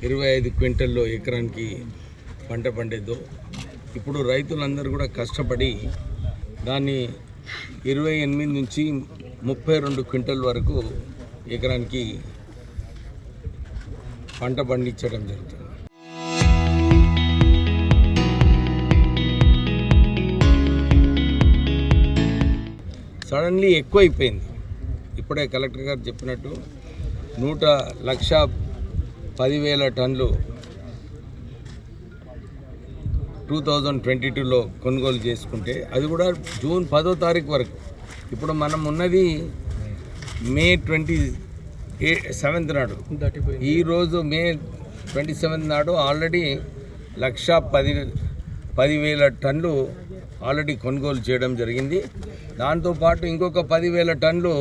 25 క్వింటల్లో ఎకరానికి పంట పండేదో ఇప్పుడు రైతులందరూ కూడా కష్టపడి దాన్ని 28 నుంచి 32 క్వింటల్ వరకు ఎకరానికి పంట పండించడం జరుగుతుంది. సడన్లీ ఎక్కువైపోయింది. ఇప్పుడే కలెక్టర్ గారు చెప్పినట్టు 1,10,000 టన్నులు 2022లో కొనుగోలు చేసుకుంటే అది కూడా జూన్ 10వ తారీఖు వరకు. ఇప్పుడు మనం ఉన్నది మే 27 నాడు. ఈరోజు మే 27 నాడు ఆల్రెడీ 1,10,000 టన్నులు ఆల్రెడీ కొనుగోలు చేయడం జరిగింది. దాంతోపాటు ఇంకొక 10,000 టన్నులు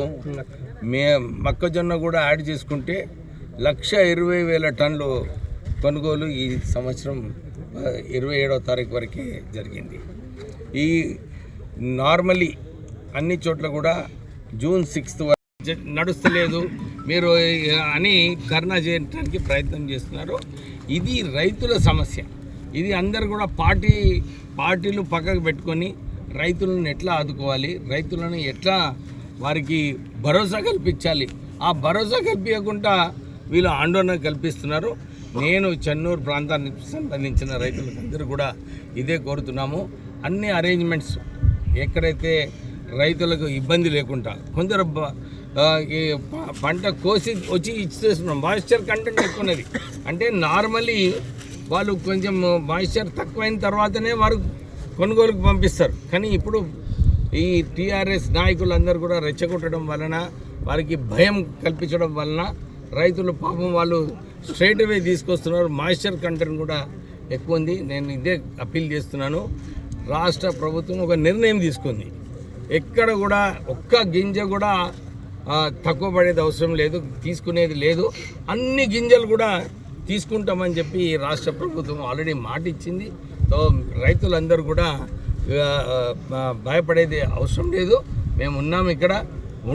మొక్కజొన్న కూడా యాడ్ చేసుకుంటే 1,20,000 టన్నులు కొనుగోలు ఈ సంవత్సరం 27వ తారీఖు వరకే జరిగింది. ఈ నార్మలీ అన్ని చోట్ల కూడా జూన్ 6th వరకు నడుస్తలేదు మీరు అని ధర్నా చేయడానికి ప్రయత్నం చేస్తున్నారు. ఇది రైతుల సమస్య. ఇది అందరు కూడా పార్టీలు పక్కకు పెట్టుకొని రైతులను ఎట్లా ఆదుకోవాలి, రైతులను ఎట్లా వారికి భరోసా కల్పించాలి, ఆ భరోసా కల్పించకుండా వీళ్ళు ఆందోళన కల్పిస్తున్నారు. నేను చెన్నూరు ప్రాంతానికి సంబంధించిన రైతులకు అందరూ కూడా ఇదే కోరుతున్నాము. అన్ని అరేంజ్మెంట్స్ ఎక్కడైతే రైతులకు ఇబ్బంది లేకుండా కొందరు ఈ పంట కోసి వచ్చి ఇచ్చేస్తున్నాం. మాయిశ్చర్ కంటెంట్ ఎక్కువ ఉన్నది అంటే నార్మలీ వాళ్ళు కొంచెం మాయిశ్చర్ తక్కువైన తర్వాతనే వారు కొనుగోలుకు పంపిస్తారు. కానీ ఇప్పుడు ఈ టీఆర్ఎస్ నాయకులందరూ కూడా రెచ్చగొట్టడం వలన, వారికి భయం కల్పించడం వలన రైతులు పాపం వాళ్ళు స్ట్రైట్ అవే తీసుకొస్తున్నారు. మాయిశ్చర్ కంటెంట్ కూడా ఎక్కువ ఉంది. నేను ఇదే అప్పీల్ చేస్తున్నాను. రాష్ట్ర ప్రభుత్వం ఒక నిర్ణయం తీసుకుంది. ఎక్కడ కూడా ఒక్క గింజ కూడా తక్కువ పడేది అవసరం లేదు, తీసుకునేది లేదు. అన్ని గింజలు కూడా తీసుకుంటామని చెప్పి రాష్ట్ర ప్రభుత్వం ఆల్రెడీ మాట ఇచ్చింది. సో రైతులందరూ కూడా భయపడేది అవసరం లేదు. మేము ఉన్నాము ఇక్కడ.